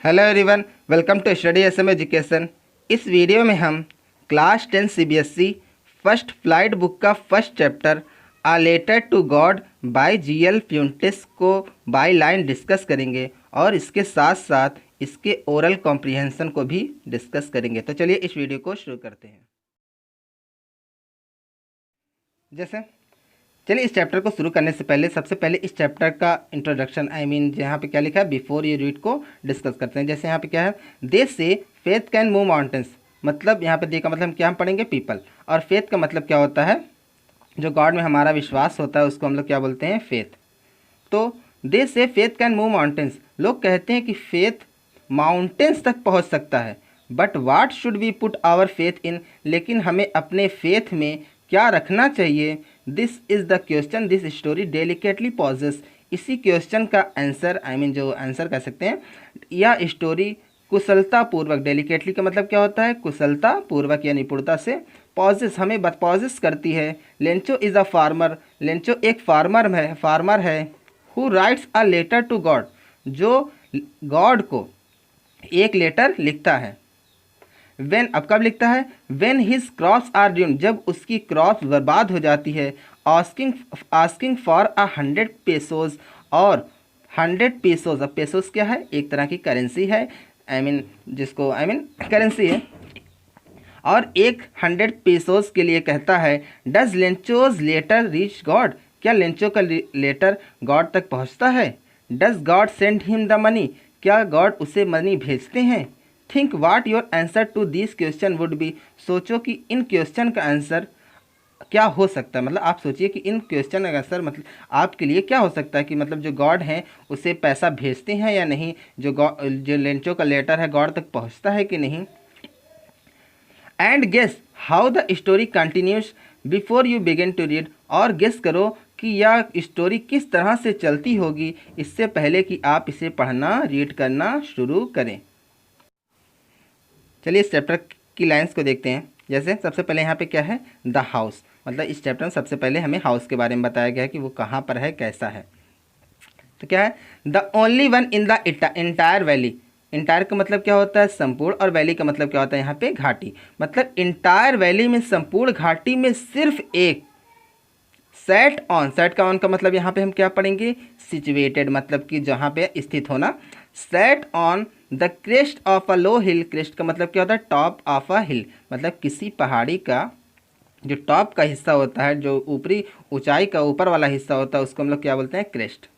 Hello everyone, welcome to study SM education. इस video में हम class 10 CBSE first flight book का first chapter a letter to God by GL Fuentes को by line discuss करेंगे और इसके साथ साथ इसके ओरल कॉम्प्रिहेंशन को भी डिस्कस करेंगे। तो चलिए इस वीडियो को शुरू करते हैं। चलिए इस चैप्टर को शुरू करने से पहले सबसे पहले इस चैप्टर का इंट्रोडक्शन यहाँ पे क्या लिखा है, बिफोर यू रीड को डिस्कस करते हैं। जैसे यहाँ पे क्या है, दे से फेथ कैन मूव माउंटेन्स, मतलब यहाँ पे दे का मतलब क्या हम पढ़ेंगे पीपल, और फेथ का मतलब क्या होता है, जो गॉड में हमारा विश्वास होता है उसको हम लोग क्या बोलते हैं, फेथ। तो दे से फेथ कैन मूव माउंटेन्स, लोग कहते हैं कि फेथ माउंटेन्स तक पहुँच सकता है, but what should we put our faith in, लेकिन हमें अपने फेथ में क्या रखना चाहिए। This is the question this story delicately poses, इसी क्वेश्चन का आंसर जो आंसर कह सकते हैं, यह स्टोरी कुशलतापूर्वक, डेलिकेटली का मतलब क्या होता है, कुशलतापूर्वक या निपुणता से, पॉजेस हमें पॉजेस करती है। Lencho is a farmer, Lencho एक फार्मर है who writes a letter to God, जो गॉड को एक लेटर लिखता है। वेन अब कब लिखता है, when his crops are doomed, जब उसकी क्रॉप्स बर्बाद हो जाती है। आस्किंग फॉर 100 पेसोज, और 100 पेसोज, अब पेसोज क्या है, एक तरह की करेंसी है, करेंसी है, और 100 पेसोज के लिए कहता है। Does Lencho's letter reach God, क्या लेंचो का लेटर गॉड तक पहुंचता है। Does God send him the money, क्या गॉड उसे मनी भेजते हैं। Think what your answer to this question would be, सोचो कि इन क्वेश्चन का आंसर क्या हो सकता है, मतलब आप सोचिए कि इन क्वेश्चन का आंसर मतलब आपके लिए क्या हो सकता है, कि मतलब जो गॉड हैं उसे पैसा भेजते हैं या नहीं, जो लेंचो का लेटर है गॉड तक पहुंचता है कि नहीं। And guess how the story continues before you begin to read, और गेस करो कि यह स्टोरी किस तरह से चलती होगी इससे पहले कि आप इसे पढ़ना रीड करना शुरू करें। चलिए इस चैप्टर की लाइंस को देखते हैं। जैसे सबसे पहले यहाँ पे क्या है, द हाउस, मतलब इस चैप्टर में सबसे पहले हमें हाउस के बारे में बताया गया है कि वो कहाँ पर है, कैसा है। तो क्या है, the only one in the entire valley, entire का मतलब क्या होता है, संपूर्ण, और वैली का मतलब क्या होता है यहाँ पे, घाटी, मतलब इंटायर वैली में, संपूर्ण घाटी में सिर्फ एक, सेट का ऑन का मतलब यहाँ पे हम क्या पढ़ेंगे, सिचुएटेड, मतलब कि जहाँ पे स्थित होना। Set on the crest of a low hill, crest का मतलब क्या होता है, टॉप ऑफ अ हिल, मतलब किसी पहाड़ी का जो टॉप का हिस्सा होता है, जो ऊपरी ऊंचाई का ऊपर वाला हिस्सा होता है, उसको हम लोग क्या बोलते हैं, क्रेस्ट।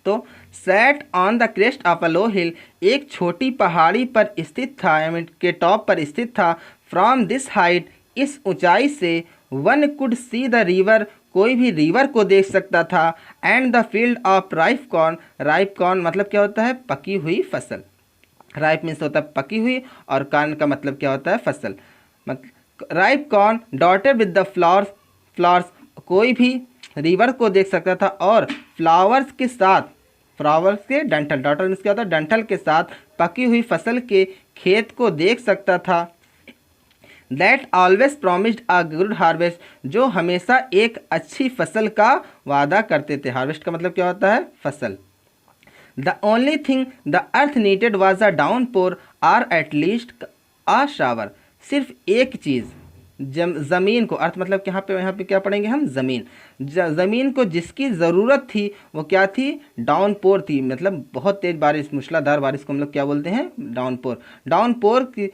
तो set on the crest of a low hill, एक छोटी पहाड़ी पर स्थित था, के टॉप पर स्थित था। फ्रॉम दिस हाइट, इस ऊंचाई से, one could see the river, कोई भी रिवर को देख सकता था। And the field of ripe corn, ripe corn मतलब क्या होता है, पकी हुई फसल, राइप मीन्स होता है पकी हुई, और कॉर्न का मतलब क्या होता है, फसल, मतलब ripe corn dotted with the flowers, कोई भी रिवर को देख सकता था और फ्लावर्स के साथ, फ्लावर्स के डंठल, डॉटर मीन्स क्या होता है, डंठल के साथ पकी हुई फसल के खेत को देख सकता था। That always promised a good harvest, जो हमेशा एक अच्छी फसल का वादा करते थे। हार्वेस्ट का मतलब क्या होता है, फसल। The only thing the earth needed was a downpour, or at least a shower, सिर्फ एक चीज़, ज़मीन को, अर्थ मतलब यहाँ पे क्या पढ़ेंगे हम, ज़मीन, ज़मीन को जिसकी ज़रूरत थी वो क्या थी, डाउन पोर थी, मतलब बहुत तेज़ बारिश, मूसलाधार बारिश को हम लोग क्या बोलते हैं, डाउन पोर। डाउन पोर की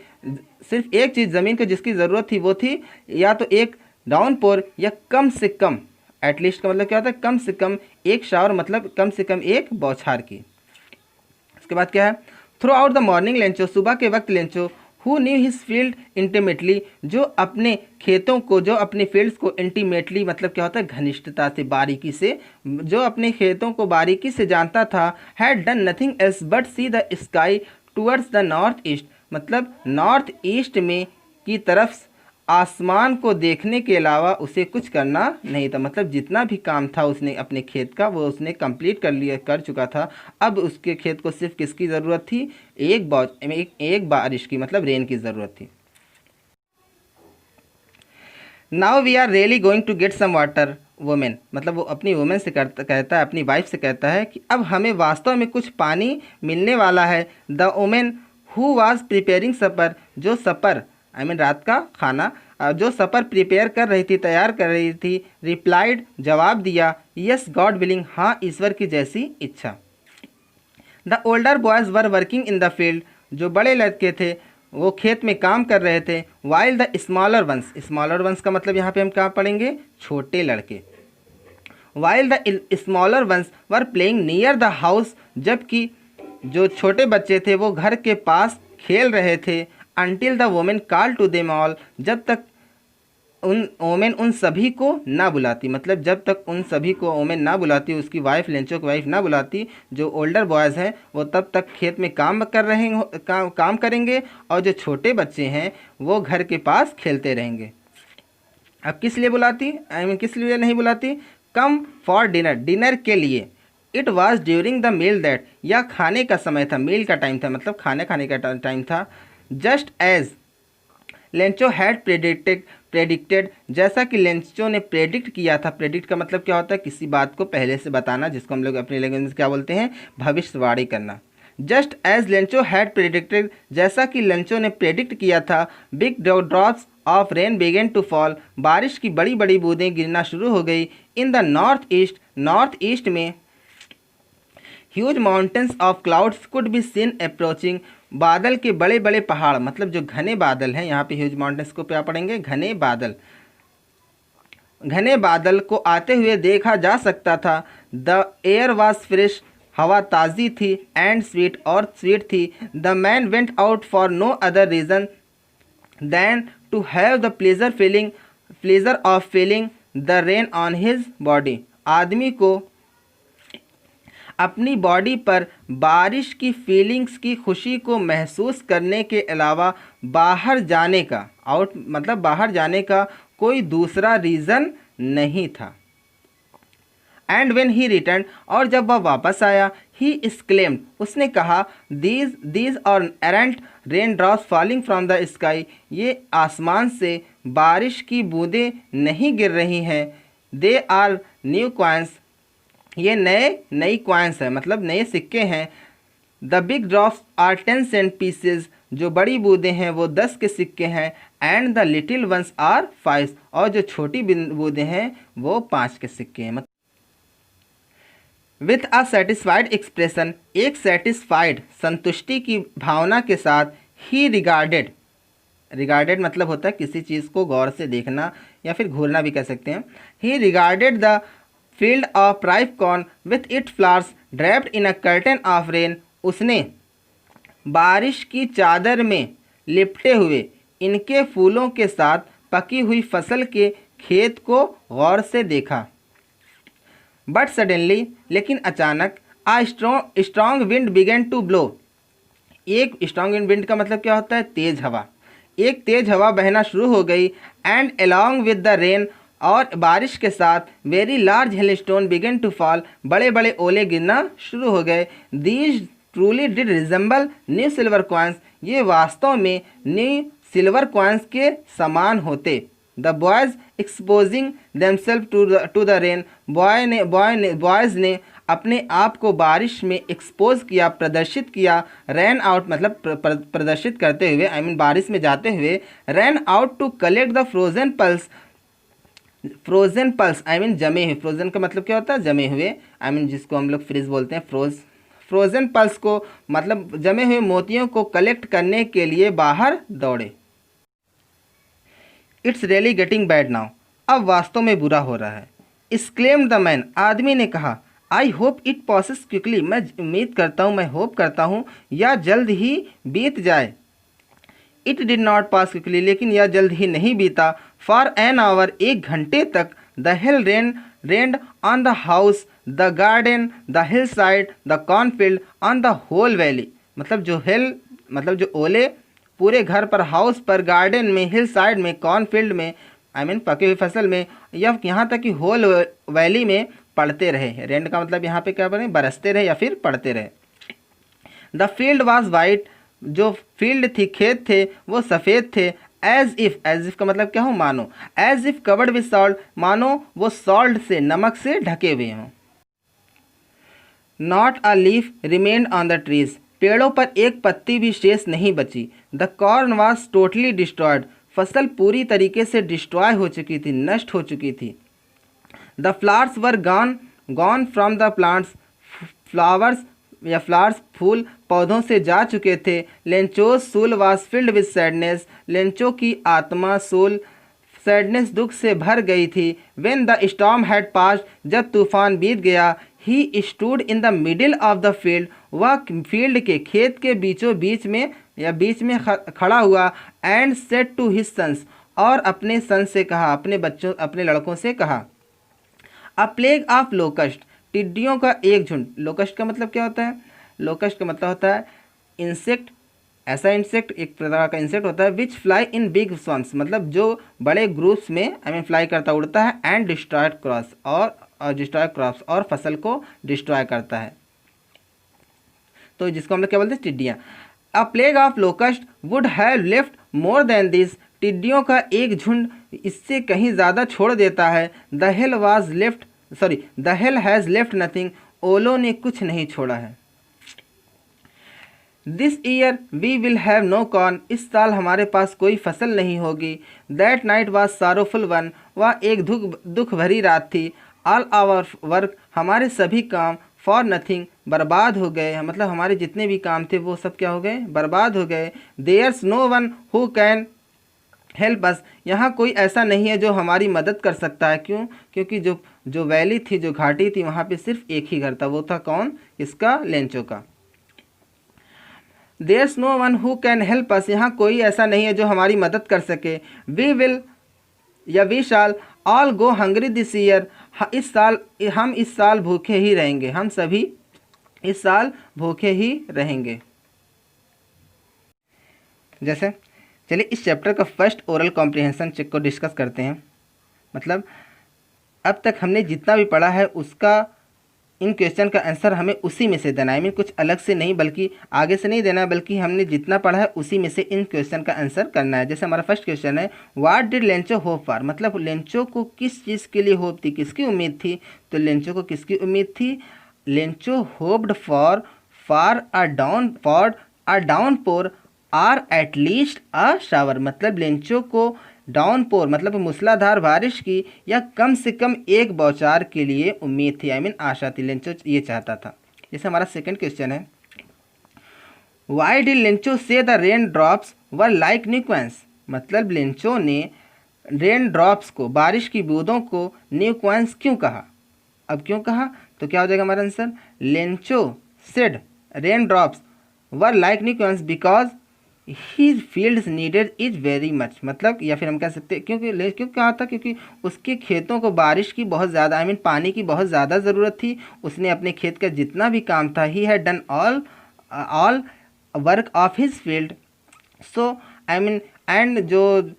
सिर्फ एक चीज़ ज़मीन को जिसकी ज़रूरत थी वो थी या तो एक डाउन पोर, या कम से कम, एटलीस्ट का मतलब क्या होता है, कम से कम एक शावर, मतलब कम से कम एक बौछार की। उसके बाद क्या है, through out the morning Lencho, सुबह के वक्त Lencho, who knew his field intimately, जो अपने खेतों को, जो अपने फील्ड्स को इंटीमेटली मतलब क्या होता है, घनिष्ठता से, बारीकी से, जो अपने खेतों को बारीकी से जानता था। Had done nothing else but see the sky towards the north east, मतलब नॉर्थ ईस्ट में की तरफ आसमान को देखने के अलावा उसे कुछ करना नहीं था, मतलब जितना भी काम था उसने अपने खेत का वो उसने कंप्लीट कर चुका था। अब उसके खेत को सिर्फ किसकी ज़रूरत थी, एक बारिश की, मतलब रेन की ज़रूरत थी। Now we are really going to get some water, women, मतलब वो अपनी वुमेन से कहता है, अपनी वाइफ से कहता है कि अब हमें वास्तव में कुछ पानी मिलने वाला है। The woman who was preparing supper, जो सपर आई मीन रात का खाना जो सपर प्रिपेयर कर रही थी, तैयार कर रही थी, रिप्लाइड, जवाब दिया, यस गॉड विलिंग, हाँ ईश्वर की जैसी इच्छा। The older boys were working in the field, जो बड़े लड़के थे वो खेत में काम कर रहे थे। वाइल द स्मॉलर वंस का मतलब यहाँ पे हम क्या पढ़ेंगे, छोटे लड़के। While the smaller ones were playing near the house, जबकि जो छोटे बच्चे थे वो घर के पास खेल रहे थे। Until the women call to them all, जब तक ओमेन उन सभी को ना बुलाती, मतलब जब तक उन सभी को ओमेन ना बुलाती, उसकी वाइफ, लेंचो की वाइफ ना बुलाती, जो ओल्डर बॉयज़ हैं वो तब तक खेत में काम काम करेंगे और जो छोटे बच्चे हैं वो घर के पास खेलते रहेंगे। अब किस लिए बुलाती, किस लिए नहीं बुलाती, कम फॉर डिनर, डिनर के लिए। It was during the meal that, यह खाने का समय था, मील का टाइम था, मतलब खाने का टाइम था। Just as Lencho had predicted, जैसा कि लेंचो ने प्रेडिक्ट किया था। प्रेडिक्ट का मतलब क्या होता है, किसी बात को पहले से बताना, जिसको हम लोग अपनी लैंग्वेज में क्या बोलते हैं, भविष्यवाणी करना। Just as Lencho had predicted, जैसा कि लेंचो ने प्रेडिक्ट किया था, big drops of rain began to fall, बारिश की बड़ी बड़ी बूंदें गिरना शुरू हो गई। इन द नॉर्थ ईस्ट में huge mountains of clouds could be seen approaching, बादल के बड़े बड़े पहाड़, मतलब जो घने बादल हैं, यहाँ पे ह्यूज माउंटेन्स को क्या पढ़ेंगे, घने बादल को आते हुए देखा जा सकता था। द एयर वॉज फ्रेश, हवा ताज़ी थी, एंड स्वीट, और स्वीट थी। The man went out for no other reason than to have the pleasure of feeling the rain on his body, आदमी को अपनी बॉडी पर बारिश की फीलिंग्स की खुशी को महसूस करने के अलावा बाहर जाने का, आउट मतलब बाहर जाने का कोई दूसरा रीज़न नहीं था। एंड वेन ही रिटर्न, और जब वह वापस आया, ही एक्सक्लेम्ड, उसने कहा, these are aren't rain drops falling from the sky, ये आसमान से बारिश की बूंदें नहीं गिर रही हैं। दे आर न्यू कॉइन्स, ये नई कॉइन्स है, मतलब नए सिक्के हैं। The big drops are 10 cent pieces, जो बड़ी बूंदें हैं वो 10 के सिक्के हैं। And the little ones are 5, और जो छोटी बूंदें हैं वो 5 के सिक्के हैं। विथ अ सेटिस्फाइड एक्सप्रेशन, एक सेटिस्फाइड, संतुष्टि की भावना के साथ, ही रिगार्डेड मतलब होता है किसी चीज़ को गौर से देखना या फिर घूरना भी कह सकते हैं। ही regarded the field of ripe corn with it flowers draped in a curtain of rain, उसने बारिश की चादर में लिपटे हुए इनके फूलों के साथ पकी हुई फसल के खेत को गौर से देखा। बट सडनली, लेकिन अचानक, a strong wind began to blow, एक स्ट्रॉन्ग विंड का मतलब क्या होता है, तेज हवा, एक तेज हवा बहना शुरू हो गई। And along with the rain, और बारिश के साथ, very large hailstone began to fall, बड़े बड़े ओले गिरना शुरू हो गए। These truly did resemble new silver coins, ये वास्तव में न्यू सिल्वर कॉइन्स के समान होते। The boys exposing themselves to the rain, boys ने अपने आप को बारिश में एक्सपोज किया, प्रदर्शित किया। रैन आउट मतलब प्रदर्शित करते हुए, आई मीन बारिश में जाते हुए। Ran out to collect the frozen pearls I mean जमे हुए, फ्रोजन का मतलब क्या होता है, जमे हुए, आई मीन जिसको हम लोग फ्रीज बोलते हैं, फ्रोजन पल्स को मतलब जमे हुए मोतियों को कलेक्ट करने के लिए बाहर दौड़े। It's really getting bad now, अब वास्तव में बुरा हो रहा है। एक्सक्लेम्ड द मैन, आदमी ने कहा। I hope it passes quickly, मैं उम्मीद करता हूँ, मैं होप करता हूँ यह जल्द ही बीत जाए। It did not pass quickly, लेकिन यह जल्द ही नहीं बीता। फॉर एन आवर, 1 घंटे तक। The hail rained on the house, the garden, the hill side, the cornfield, on the whole valley, मतलब जो ओले पूरे घर पर, हाउस पर, गार्डन में, हिल साइड में, कॉर्नफील्ड में, आई मीन पकी हुई फसल में, या यहाँ तक कि होल वैली में पड़ते रहे। रेंड का मतलब यहाँ पे क्या बने, बरसते रहे या फिर पड़ते रहे। द फील्ड वॉज वाइट, जो फील्ड थी, खेत थे, वो सफ़ेद थे। एज इफ का मतलब क्या हो, मानो, as if covered with salt, मानो वो सॉल्ट से, नमक से ढके हुए हों। Not a leaf remained on the trees, पेड़ों पर एक पत्ती भी शेष नहीं बची। The corn was totally destroyed, फसल पूरी तरीके से डिस्ट्रॉय हो चुकी थी, नष्ट हो चुकी थी। The flowers were gone from the plants, flowers या फ्लावर्स फूल पौधों से जा चुके थे। Lencho's soul was filled with sadness, Lencho की आत्मा, सोल, सैडनेस, दुख से भर गई थी। When the storm had passed, जब तूफान बीत गया। He stood in the middle of the field, वह फील्ड के, खेत के बीचों बीच में या बीच में खड़ा हुआ। And said to his sons, और अपने सन से कहा, अपने बच्चों, अपने लड़कों से कहा। अ प्लेग ऑफ लोकस्ट, टिड्डियों का एक झुंड। लोकस्ट का मतलब क्या होता है? लोकस्ट का मतलब होता है इंसेक्ट, ऐसा इंसेक्ट, एक प्रकार का इंसेक्ट होता है विच फ्लाई इन बिग स्वॉन्स, मतलब जो बड़े ग्रुप्स में फ्लाई करता, उड़ता है। एंड डिस्ट्रॉय क्रॉप्स, और डिस्ट्रॉय क्रॉप्स, और फसल को डिस्ट्रॉय करता है। तो जिसको हम लोग क्या बोलते हैं? टिड्डियाँ। A plague of locust would have left more than this, टिड्डियों का एक झुंड इससे कहीं ज़्यादा छोड़ देता है। The hail was left, the hail has left nothing, ओलों ने कुछ नहीं छोड़ा है। This year we will have no corn, इस साल हमारे पास कोई फसल नहीं होगी। That night was sorrowful one, वह एक दुख भरी रात थी। ऑल आवर वर्क, हमारे सभी काम, फॉर नथिंग, बर्बाद हो गए, मतलब हमारे जितने भी काम थे वो सब क्या हो गए? बर्बाद हो गए। There's no one who can help us, यहाँ कोई ऐसा नहीं है जो हमारी मदद कर सकता है। क्यों? क्योंकि जो वैली थी, जो घाटी थी, वहाँ पे सिर्फ एक ही घर था, वो था कौन? इसका, लेंचो का। There's no one who can help us, यहाँ कोई ऐसा नहीं है जो हमारी मदद कर सके। वी विल या we shall all go hungry this year, हम इस साल भूखे ही रहेंगे, हम सभी इस साल भूखे ही रहेंगे। जैसे चलिए इस चैप्टर का फर्स्ट ओरल कॉम्प्रिहेंशन चेक को डिस्कस करते हैं। मतलब अब तक हमने जितना भी पढ़ा है उसका, इन क्वेश्चन का आंसर हमें उसी में से देना है। कुछ अलग से नहीं, बल्कि आगे से नहीं देना है, बल्कि हमने जितना पढ़ा है उसी में से इन क्वेश्चन का आंसर करना है। जैसे हमारा फर्स्ट क्वेश्चन है, what did Lencho hope for, मतलब लेंचो को किस चीज़ के लिए होप थी, किसकी उम्मीद थी? तो लेंचो को किसकी उम्मीद थी? Lencho hoped for a downpour or at least a shower, मतलब लेंचो को डाउनपोर मतलब मूसलाधार बारिश की या कम से कम एक बौछार के लिए उम्मीद थी, आशा थी। लेंचो ये चाहता था। जैसे हमारा सेकंड क्वेश्चन है, why did Lencho say the rain drops were like new coins, मतलब लेंचो ने रेन ड्रॉप्स को, बारिश की बूंदों को न्यूक्वेंस क्यों कहा? अब क्यों कहा तो क्या हो जाएगा हमारा answer? Lencho said rain drops were like new coins because his fields needed is very much, मतलब या फिर हम कह सकते हैं क्यों कहा था? क्योंकि उसके खेतों को बारिश की बहुत ज़्यादा, पानी की बहुत ज़्यादा ज़रूरत थी। उसने अपने खेत का जितना भी काम था, he had done all work of his field, so and जो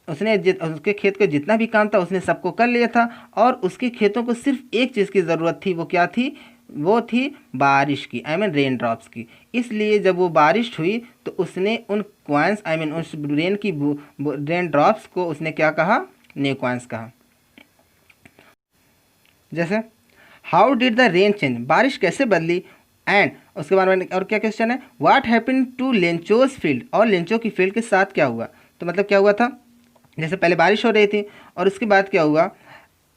उसने उसके खेत का जितना भी काम था उसने सबको कर लिया था, और उसके खेतों को सिर्फ एक चीज़ की ज़रूरत थी। वो क्या थी? वो थी बारिश की, रेन ड्रॉप्स की। इसलिए जब वो बारिश हुई तो उसने उन क्वांस उस रेन ड्रॉप्स को उसने क्या कहा? न्यूक्वांस कहा। जैसे how did the rain change, बारिश कैसे बदली? एंड उसके बारे में और क्या क्वेश्चन है, what happen to Lencho's field, और लेंचो की फील्ड के साथ क्या हुआ? तो मतलब क्या हुआ था? जैसे पहले बारिश हो रही थी और उसके बाद क्या हुआ?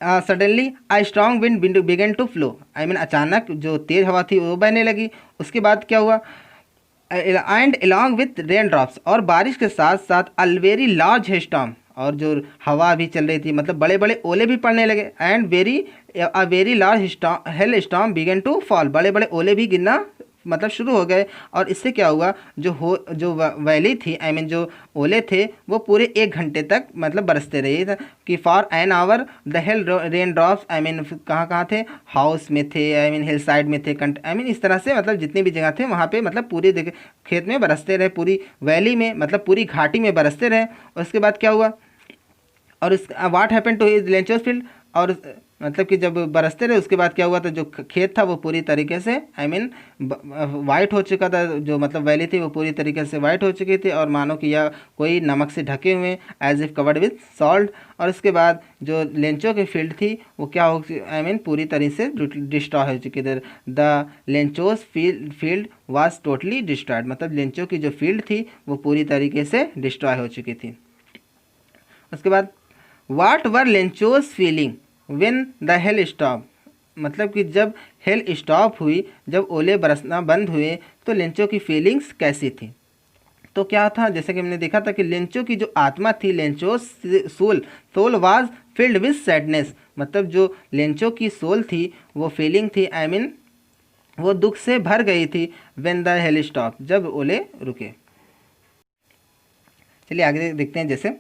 Suddenly a strong wind began to flow, अचानक जो तेज़ हवा थी वो बहने लगी। उसके बाद क्या हुआ? And along with rain drops, और बारिश के साथ साथ अ वेरी लार्ज स्टॉर्म, और जो हवा भी चल रही थी, मतलब बड़े बड़े ओले भी पड़ने लगे। And very large hail storm began to fall, बड़े बड़े ओले भी गिरना मतलब शुरू हो गए। और इससे क्या हुआ? जो वैली थी, जो ओले थे वो पूरे 1 घंटे तक मतलब बरसते रहे कि for an hour the hell rain drops कहाँ थे? हाउस में थे, हिल साइड में थे, इस तरह से मतलब जितनी भी जगह थे वहाँ पे मतलब पूरे खेत में बरसते रहे, पूरी वैली में मतलब पूरी घाटी में बरसते रहे। और उसके बाद क्या हुआ? और what happen to his Lencho's field, और मतलब कि जब बरसते रहे उसके बाद क्या हुआ था, जो खेत था वो पूरी तरीके से वाइट हो चुका था, जो मतलब वैली थी वो पूरी तरीके से वाइट हो चुकी थी और मानो कि यह कोई नमक से ढके हुए, as if covered with salt. और उसके बाद जो लेंचो की फील्ड थी वो क्या हो पूरी तरीके से डिस्ट्रॉय हो चुकी थी। The Lencho's field was totally destroyed, मतलब लेंचो की जो फील्ड थी वो पूरी तरीके से डिस्ट्रॉय हो चुकी थी। उसके बाद what were Lencho's feeling when the hail stop, मतलब कि जब हेल स्टॉप हुई, जब ओले बरसना बंद हुए तो लेंचो की फीलिंग्स कैसी थी। तो क्या था, जैसे कि हमने देखा था कि लेंचो की जो आत्मा थी, Lencho soul was filled with sadness, मतलब जो लेंचो की सोल थी वो फीलिंग थी वो दुख से भर गई थी। व्हेन द हेल स्टॉप, जब ओले रुके। चलिए आगे देखते हैं। जैसे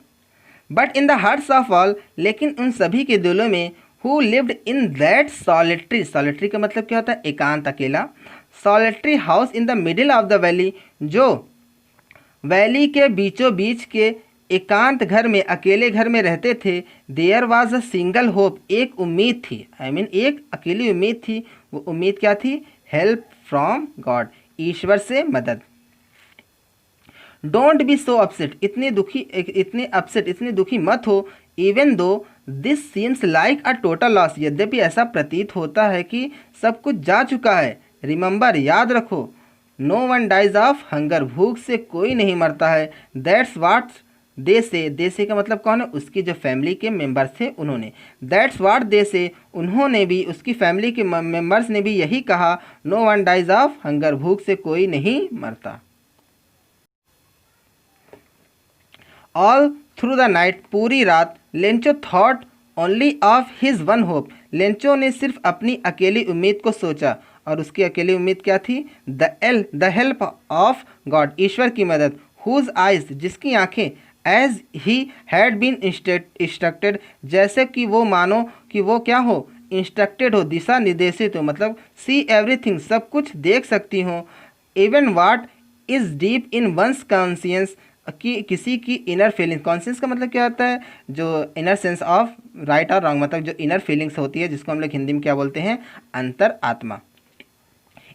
but in the hearts of all, लेकिन उन सभी के दिलों में, who lived in that solitary का मतलब क्या होता है, एकांत, अकेला, solitary house in the middle of the valley, जो वैली के बीचों बीच के एकांत घर में, अकेले घर में रहते थे। There was a single hope, एक उम्मीद थी, एक अकेली उम्मीद थी। वो उम्मीद क्या थी, हेल्प फ्रॉम गॉड, ईश्वर से मदद। डोंट बी सो अपसेट, इतने दुखी मत हो। Even though this seems like a total loss, यद्यपि ऐसा प्रतीत होता है कि सब कुछ जा चुका है। रिमेंबर, याद रखो, no one dies of hunger, भूख से कोई नहीं मरता है। दैट्स वाट दे से का मतलब कौन है, उसकी जो फैमिली के मेंबर्स थे उन्होंने। दैट्स वाट दे से, उन्होंने भी, उसकी फैमिली के मेंबर्स ने भी यही कहा। No one dies of hunger, भूख से कोई नहीं मरता। ऑल थ्रू द नाइट, पूरी रात, Lencho thought only of his one hope, Lencho ने सिर्फ अपनी अकेली उम्मीद को सोचा, और उसकी अकेली उम्मीद क्या थी, द हेल्प ऑफ गॉड, ईश्वर की मदद। हुज आइज, जिसकी आंखें, as he had been instructed, जैसे कि वो मानो कि वो क्या हो, इंस्ट्रक्टेड हो, दिशा निर्देशित हो, मतलब सी एवरीथिंग, सब कुछ देख सकती हो। Even what is deep in one's conscience, कि किसी की इनर फीलिंग्स, कॉन्शियस का मतलब क्या होता है, जो इनर सेंस ऑफ राइट और रॉन्ग, मतलब जो इनर फीलिंग्स होती है, जिसको हम लोग हिंदी में क्या बोलते हैं, अंतर आत्मा।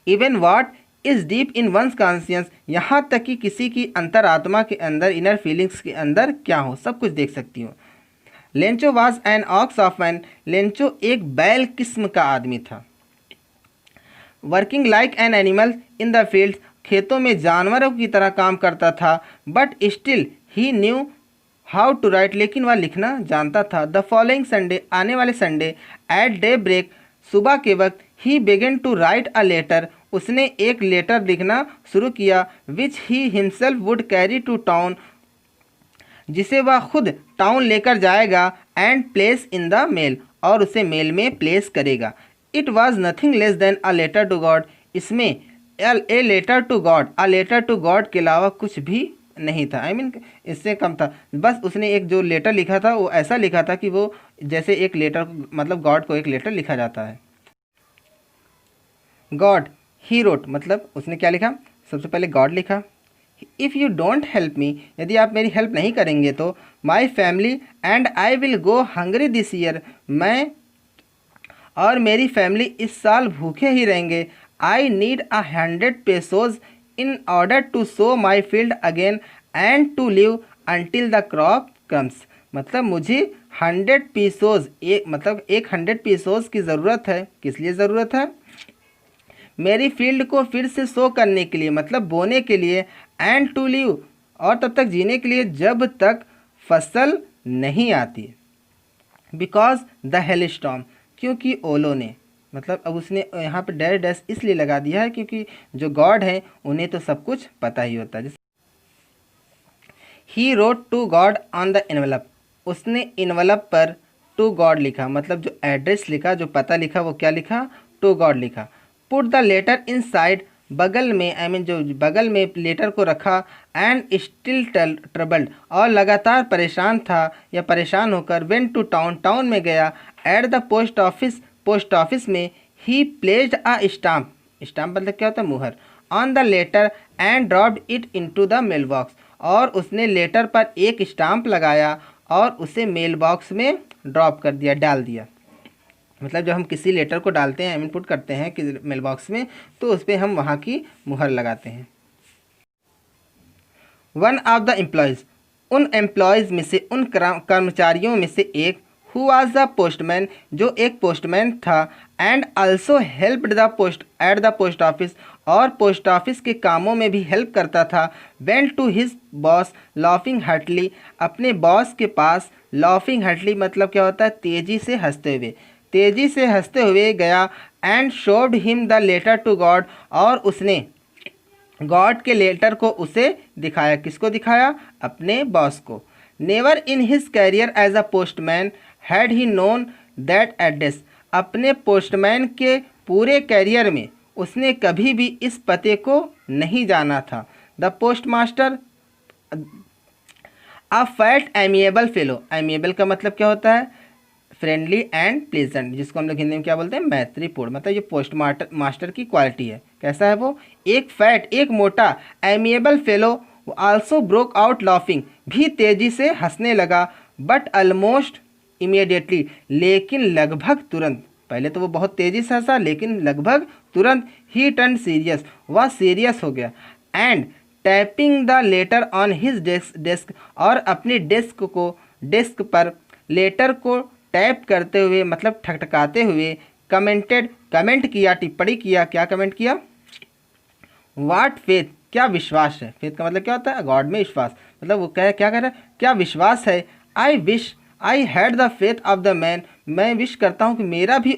Even what is deep in one's conscious, यहाँ तक कि किसी की अंतर आत्मा के अंदर, इनर फीलिंग्स के अंदर क्या हो, सब कुछ देख सकती हो। Lencho was an ox of man, Lencho एक बैल किस्म का आदमी था। Working like an animal in the field, खेतों में जानवरों की तरह काम करता था। But still he knew how to write, लेकिन वह लिखना जानता था। द फॉलोइंग संडे, आने वाले संडे, एट डे ब्रेक, सुबह के वक्त, he began to write a letter, उसने एक लेटर लिखना शुरू किया। Which he himself would carry to town, जिसे वह खुद टाउन लेकर जाएगा। And place in the mail, और उसे मेल में प्लेस करेगा। It was nothing less than a letter to God, इसमें a letter to God, a letter to God के अलावा कुछ भी नहीं था। इससे कम था। बस उसने एक जो लेटर लिखा था वो ऐसा लिखा था कि वो जैसे एक लेटर, मतलब गॉड को एक लेटर लिखा जाता है। गॉड ही रोट, मतलब उसने क्या लिखा, सबसे पहले गॉड लिखा। If you don't help me, यदि आप मेरी हेल्प नहीं करेंगे तो my family and I will go hungry this year, मैं और मेरी फैमिली इस साल भूखे ही रहेंगे। I need 100 pesos in order to sow my field again and to live until the crop comes, मतलब मुझे 100 pesos, एक 100 pesos की ज़रूरत है। किस लिए ज़रूरत है, मेरी फील्ड को फिर से सो करने के लिए, मतलब बोने के लिए। एंड टू लिव, और तब तक जीने के लिए जब तक फसल नहीं आती। बिकॉज द हेल स्टॉर्म, क्योंकि ओलो ने, मतलब अब उसने यहाँ पे डैश डैश इसलिए लगा दिया है क्योंकि जो गॉड है उन्हें तो सब कुछ पता ही होता है। He wrote to God on the envelope, उसने इनवलप पर टू गॉड लिखा, मतलब जो एड्रेस लिखा, जो पता लिखा, वो क्या लिखा, टू गॉड लिखा। Put the letter inside, बगल में, जो बगल में लेटर को रखा। एंड स्टिल ट्रबल्ड, और लगातार परेशान था या परेशान होकर। वेंट टू टाउन, टाउन में गया। At the post office, post office में। He placed a stamp, stamp मतलब क्या होता है, मुहर, on the letter and dropped it into the mail box, और उसने लेटर पर एक स्टाम्प लगाया और उसे मेल बॉक्स में ड्रॉप कर दिया, डाल दिया। मतलब जब हम किसी लेटर को डालते हैं, आई मीन पुट करते हैं कि मेल बॉक्स में, तो उस पर हम वहाँ की मुहर लगाते हैं। वन ऑफ द एम्प्लॉयज़, उन एम्प्लॉयज़ में से, उन कर्मचारियों में से एक, हु वाज द पोस्टमैन, जो एक पोस्टमैन था, and also helped the post at the post office, और पोस्ट ऑफिस के कामों में भी हेल्प करता था, went to his boss laughing heartily, अपने बॉस के पास, लाफिंग हार्टली मतलब क्या होता है, तेज़ी से हंसते हुए, तेज़ी से हंसते हुए गया, and showed him the letter to God, और उसने गॉड के लेटर को उसे दिखाया। किसको दिखाया? अपने बॉस को। Never in his career as a postman had he known that address, अपने पोस्टमैन के पूरे कैरियर में उसने कभी भी इस पते को नहीं जाना था। The post master a fat amiable fellow, amiable का मतलब क्या होता है? फ्रेंडली एंड प्लेजेंट, जिसको हम लोग हिंदी में क्या बोलते हैं? मैत्रीपूर्ण। मतलब ये पोस्ट मास्टर की क्वालिटी है। कैसा है वो? एक फैट, एक मोटा amiable fellow also broke out laughing, भी तेजी से हंसने लगा, बट ऑलमोस्ट इमीडिएटली, लेकिन लगभग तुरंत। पहले तो वो बहुत तेज़ी से हंसा, लेकिन लगभग तुरंत ही टर्न सीरियस, वह सीरियस हो गया, and tapping the later on his desk, और अपने डेस्क पर लेटर को टैप करते हुए, मतलब ठकठकाते हुए, कमेंट किया, टिप्पणी किया। क्या कमेंट किया? व्हाट फेथ, क्या विश्वास है। फेथ का मतलब क्या होता है? गॉड में विश्वास। मतलब वो क्या कह रहा है? क्या विश्वास है। I wish I had the faith of the man, मैं विश करता हूँ कि मेरा भी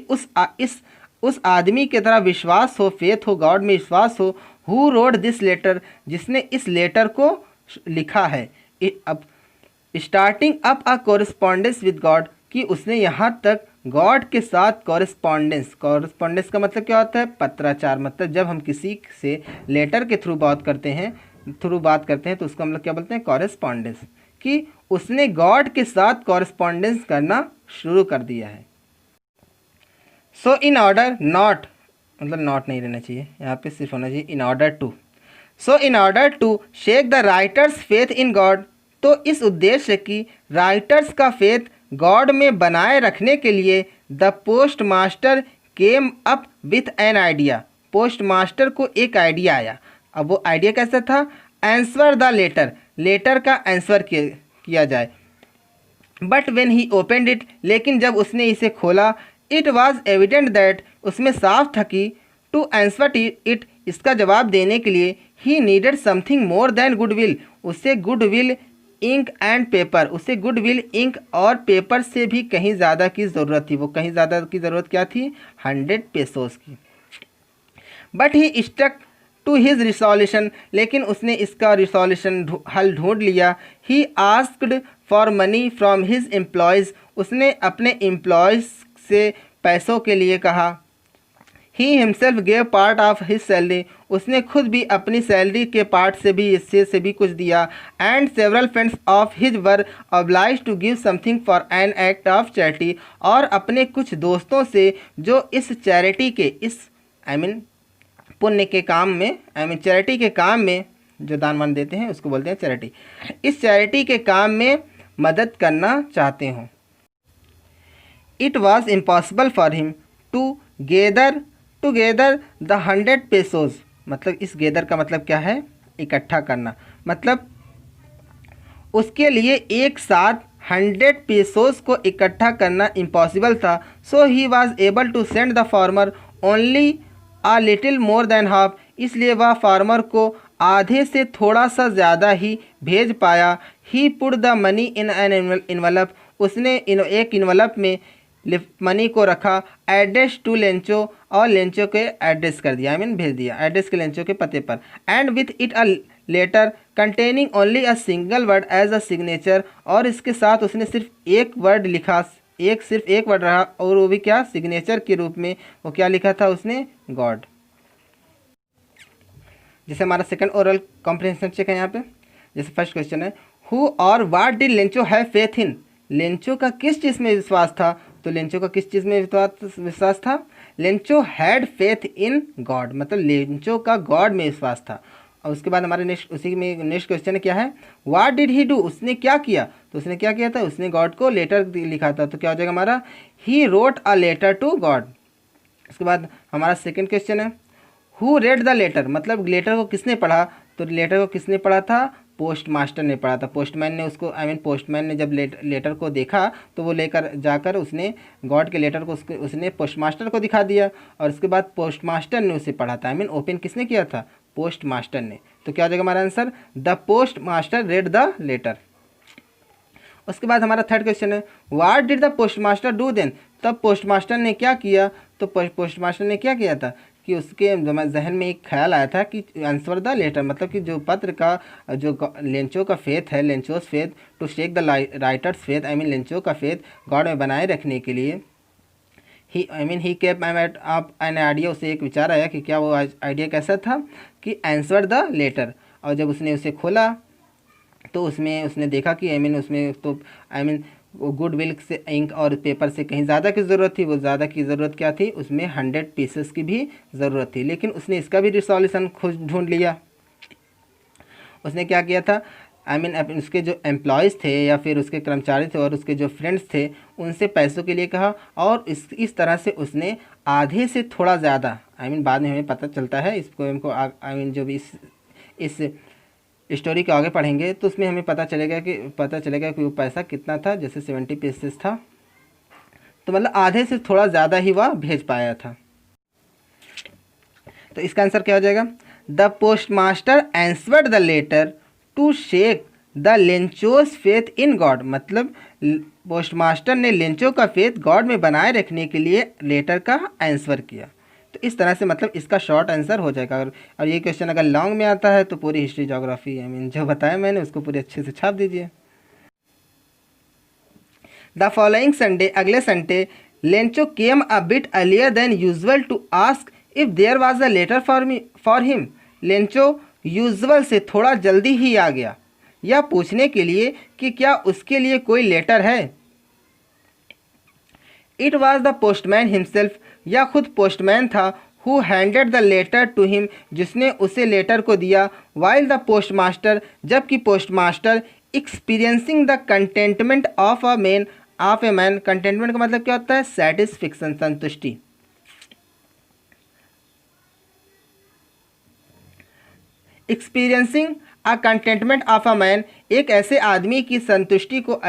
उस आदमी की तरह विश्वास हो, फेथ हो, गॉड में विश्वास हो। हु रोड दिस लेटर, जिसने इस लेटर को लिखा है। अब starting up a correspondents with God, कि उसने यहाँ तक गॉड के साथ कॉरेस्पॉन्डेंस का मतलब क्या होता है? पत्राचार। मतलब जब हम किसी से लेटर के थ्रू बात करते हैं तो उसको हम लोग क्या बोलते हैं? कॉरेस्पॉन्डेंस। कि उसने गॉड के साथ कॉरेस्पॉन्डेंस करना शुरू कर दिया है। सो इन ऑर्डर नॉट, मतलब नॉट नहीं रहना चाहिए यहाँ पे, सिर्फ होना चाहिए in order to. So in order to shake the writer's faith in God, तो इस उद्देश्य की राइटर्स का फेथ गॉड में बनाए रखने के लिए the post master came up with an idea, post master को एक आइडिया आया। अब वो आइडिया कैसा था? आंसर द लेटर का आंसर किया जाए। But when he opened it, लेकिन जब उसने इसे खोला, इट वॉज एविडेंट दैट, उसमें साफ था कि टू आंसर इट, इसका जवाब देने के लिए, he needed something more than goodwill, उसे गुडविल इंक एंड पेपर, उसे गुडविल इंक और पेपर से भी कहीं ज़्यादा की ज़रूरत थी। वो कहीं ज़्यादा की ज़रूरत क्या थी? 100 पेसोस की। But he stuck to his resolution, लेकिन उसने इसका रिसोल्यूशन हल ढूंढ लिया। He asked for money from his employees, उसने अपने एम्प्लॉयज़ से पैसों के लिए कहा। He himself gave part of his salary, उसने खुद भी अपनी सैलरी के पार्ट से भी, हिस्से से भी कुछ दिया। And several friends of his were oblige to give something for an act of charity, और अपने कुछ दोस्तों से जो इस चैरिटी के, इस पुण्य के काम में, चैरिटी के काम में जो दान मान देते हैं उसको बोलते हैं चैरिटी, इस चैरिटी के काम में मदद करना चाहते हों। It was impossible for him to gather the 100 pesos, मतलब इस गेदर का मतलब क्या है? इकट्ठा करना। मतलब उसके लिए एक साथ 100 पेसोज को इकट्ठा करना इम्पॉसिबल था। So he was able to send the farmer only a little more than half, इसलिए वह फार्मर को आधे से थोड़ा सा ज़्यादा ही भेज पाया। He put the money in an envelope, उसने एक इन्वलप में मनी को रखा। एड्रेस टू लेंचो, और लेंचो के एड्रेस कर दिया, भेज दिया एड्रेस के लेंचो के पते पर। And with it a letter containing only a single word as a signature, और इसके साथ उसने सिर्फ एक वर्ड लिखा, सिर्फ एक वर्ड रहा, और वो भी क्या? सिग्नेचर के रूप में। वो क्या लिखा था उसने? गॉड। जैसे हमारा सेकंड ओरल कॉम्प्रिहेंशन चेक है यहाँ पे। जैसे फर्स्ट क्वेश्चन है, हु और what did Lencho have faith in, Lencho का किस चीज़ में विश्वास था? तो लेंचो का किस चीज़ में विश्वास था? Lencho had faith in God, मतलब लेंचो का गॉड में विश्वास था। और उसके बाद हमारे नेक्स्ट क्वेश्चन क्या है? व्हाट डिड ही डू, उसने क्या किया? तो उसने क्या किया था? उसने गॉड को लेटर लिखा था। तो क्या हो जाएगा हमारा? He wrote a letter to God. उसके बाद हमारा सेकंड क्वेश्चन है, हु रेड द लेटर, मतलब लेटर को किसने पढ़ा, तो लेटर को किसने पढ़ा था, पोस्ट मास्टर ने पढ़ा था। पोस्टमैन ने उसको पोस्टमैन ने जब लेटर को देखा तो वो लेकर जाकर उसने गॉड के लेटर को उसने पोस्ट मास्टर को दिखा दिया, और उसके बाद पोस्ट मास्टर ने उसे पढ़ा था। ओपन किसने किया था, पोस्ट मास्टर ने। तो क्या हो जाएगा हमारा answer, the post master read the letter. उसके बाद हमारा थर्ड क्वेश्चन है, what did the post master do then, तब पोस्ट मास्टर ने क्या किया, तो पोस्ट मास्टर ने क्या किया था कि उसके जहन में एक ख्याल आया था कि आंसर द लेटर, मतलब कि जो पत्र का जो लेंचो का फेथ है, Lencho's faith to shake the writer's faith, Lencho का फेथ गॉड में बनाए रखने के लिए he came up an idea, उसे एक विचार आया कि क्या वो आइडिया कैसा था कि आंसर द लेटर। और जब उसने उसे खोला तो उसमें उसने देखा कि उसमें तो वो गुडविल से इंक और पेपर से कहीं ज़्यादा की ज़रूरत थी। वो ज़्यादा की ज़रूरत क्या थी, उसमें 100 पीसेस की भी ज़रूरत थी। लेकिन उसने इसका भी रिसोल्यूशन खुद ढूंढ लिया। उसने क्या किया था, उसके जो एम्प्लॉयज़ थे या फिर उसके कर्मचारी थे और उसके जो फ्रेंड्स थे उनसे पैसों के लिए कहा, और इस तरह से उसने आधे से थोड़ा ज़्यादा बाद में हमें पता चलता है इस पोएम को जो भी इस स्टोरी को आगे पढ़ेंगे तो उसमें हमें पता चलेगा कि वो पैसा कितना था, जैसे 70 पीसेस था, तो मतलब आधे से थोड़ा ज़्यादा ही वह भेज पाया था। तो इसका आंसर क्या हो जाएगा, the post master answered the letter to shake the Lencho's faith in God, मतलब पोस्ट मास्टर ने लेंचो का फेथ गॉड में बनाए रखने के लिए लेटर का आंसर किया। तो इस तरह से मतलब इसका शॉर्ट आंसर हो जाएगा। और ये क्वेश्चन अगर लॉन्ग में आता है तो पूरी हिस्ट्री जोग्राफी जो बताया मैंने उसको पूरी अच्छे से छाप दीजिए। द फॉलोइंग संडे, अगले Sunday, Lencho came a bit earlier than usual to ask if there was a letter for him. Lencho usual से थोड़ा जल्दी ही आ गया यह पूछने के लिए कि क्या उसके लिए कोई लेटर है। It was the postman himself, या खुद पोस्टमैन था, who handed the letter to him, जिसने उसे लेटर को दिया। वाइल द पोस्ट मास्टर, जबकि post master experiencing the contentment of a man, contentment का मतलब क्या होता है, सेटिस्फिक्शन, संतुष्टि। Experiencing a contentment of a man, एक ऐसे आदमी की संतुष्टि को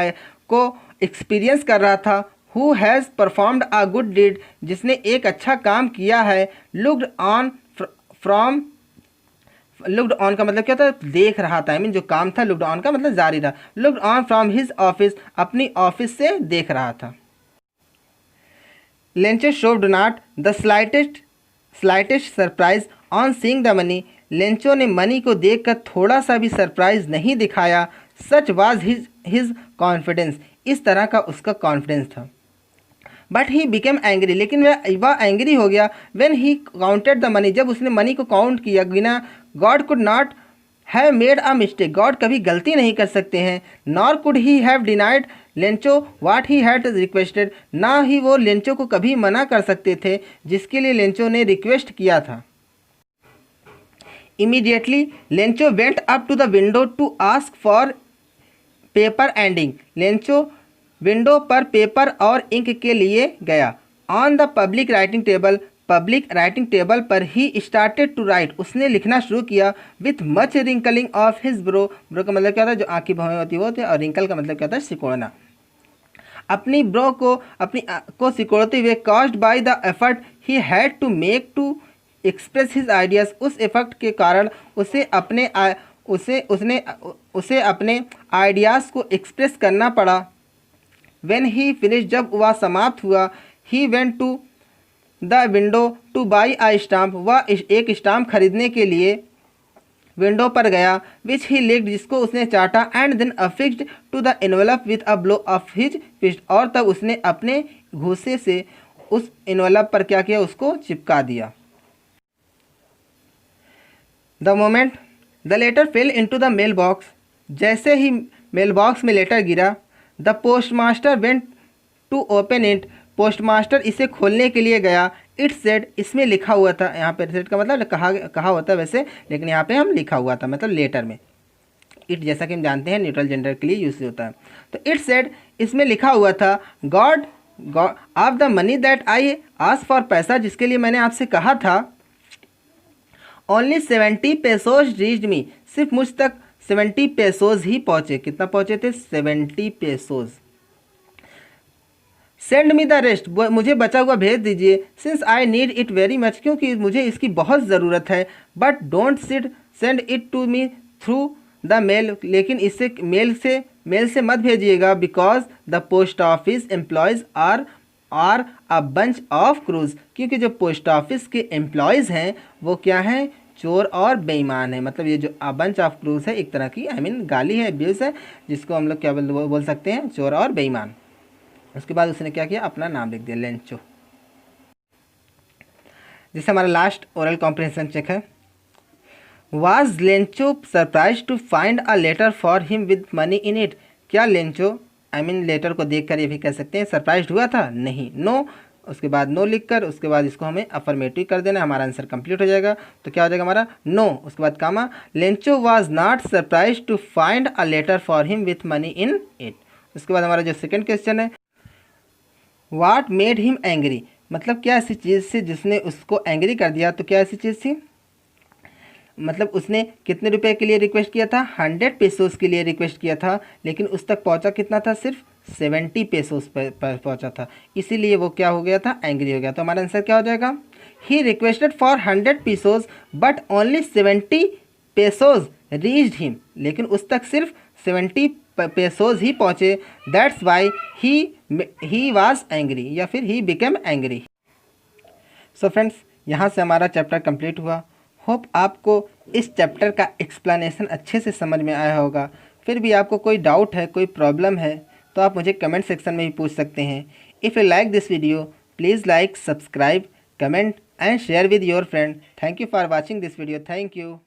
एक्सपीरियंस कर रहा था। Who has performed a good deed, जिसने एक अच्छा काम किया है। लुक्ड ऑन का मतलब क्या था, देख रहा था। जो काम था, लुक्ड ऑन का मतलब जारी रहा। Looked on from his office, अपनी ऑफिस से देख रहा था। Lencho showed not the slightest surprise on seeing the money, Lencho ने मनी को देखकर थोड़ा सा भी सरप्राइज नहीं दिखाया। सच वाज हिज कॉन्फिडेंस, इस तरह का उसका कॉन्फिडेंस था। बट ही बिकेम एंग्री, लेकिन वह एंग्री हो गया। When he counted the money, जब उसने मनी को काउंट किया गिना। God could not have made a mistake, God कभी गलती नहीं कर सकते हैं। Nor could he have denied Lencho what he had requested, ना ही वो लेंचो को कभी मना कर सकते थे जिसके लिए लेंचो ने रिक्वेस्ट किया था। Immediately Lencho went up to the window to ask for paper and ink, Lencho window पर पेपर और इंक के लिए गया। On the public writing table पर ही स्टार्टेड टू राइट, उसने लिखना शुरू किया। With much wrinkling of his brow का मतलब क्या होता है, जो आँख की भौहें होती है वो होती है, और रिंकल का मतलब क्या होता है, सिकोड़ना। अपनी ब्रो को सिकोड़ते हुए, caused by the effort he had to make to express his ideas, उस एफर्ट के कारण उसे अपने आइडियाज़ को एक्सप्रेस करना पड़ा। When he finished, जब वह समाप्त हुआ, he went to the window to buy a stamp, वह एक स्टाम्प खरीदने के लिए विंडो पर गया। which he licked, जिसको उसने चाटा। and then affixed to the envelope with a blow of his fist, और तब उसने अपने घूंसे से उस एनवेलप पर क्या किया, उसको चिपका दिया। The moment the letter fell into the mail box, जैसे ही मेल बॉक्स में लेटर गिरा। The postmaster went to open it, postmaster इसे खोलने के लिए गया। इट सेड, इसमें लिखा हुआ था, यहाँ पे सेड का मतलब कहा होता है वैसे, लेकिन यहाँ पे हम लिखा हुआ था, मतलब लेटर में। इट जैसा कि हम जानते हैं न्यूट्रल जेंडर के लिए यूज होता है। तो इट सेड, इसमें लिखा हुआ था, God of the money that I ask for, पैसा जिसके लिए मैंने आपसे कहा था, ओनली 70 पेसोज रीच्ड मी, सिर्फ मुझ तक 70 पेसोज ही पहुँचे। कितना पहुँचे थे? 70 pesos. Send me the rest, मुझे बचा हुआ भेज दीजिए। Since I need it very much, क्योंकि मुझे इसकी बहुत ज़रूरत है। But don't send it to me through the mail, लेकिन इससे मेल से मत भेजिएगा। Because the post office employees are a bunch of crooks, क्योंकि जो पोस्ट ऑफिस के एम्प्लॉयज़ हैं वो क्या हैं? चोर और बेईमान है। मतलब ये जो अ बंच ऑफ क्रूज है एक तरह की गाली है, अब्यूज़ है, जिसको हम लोग क्या बोल सकते हैं? चोर और बेईमान। उसके बाद उसने क्या किया? अपना नाम लिख दिया, लेंचो। जैसे हमारा लास्ट ओरल कॉम्प्रिहेंशन चेक है। Was Lencho surprise to find a letter for him with money in it, क्या लेंचो लेटर को देखकर ये भी कह सकते हैं सरप्राइज हुआ था? नहीं, नो। उसके बाद नो लिखकर उसके बाद इसको हमें अफर्मेटिव कर देना, हमारा आंसर कंप्लीट हो जाएगा। तो क्या हो जाएगा हमारा? नो। उसके बाद comma, Lencho was not surprise to find a letter for him with money in it. उसके बाद हमारा जो सेकंड क्वेश्चन है, वाट मेड हिम एंग्री, मतलब क्या ऐसी चीज़ थी जिसने उसको एंग्री कर दिया? तो क्या ऐसी चीज़ थी? मतलब उसने कितने रुपए के लिए रिक्वेस्ट किया था? 100 पेसोस के लिए रिक्वेस्ट किया था, लेकिन उस तक पहुंचा कितना था? सिर्फ 70 पेसोस पर पहुंचा था, इसीलिए वो क्या हो गया था? एंग्री हो गया। तो हमारा आंसर क्या हो जाएगा? He requested for 100 pesos but only 70 pesos reached him, लेकिन उस तक सिर्फ 70 पेसोज ही पहुँचे। That's why he was angry, या फिर he became angry. So friends, यहाँ से हमारा चैप्टर कंप्लीट हुआ। होप आपको इस चैप्टर का एक्सप्लेनेशन अच्छे से समझ में आया होगा। फिर भी आपको कोई डाउट है, कोई प्रॉब्लम है, तो आप मुझे कमेंट सेक्शन में भी पूछ सकते हैं। If you like this video, please like, subscribe, comment and share with your friend. Thank you for watching this video. Thank you.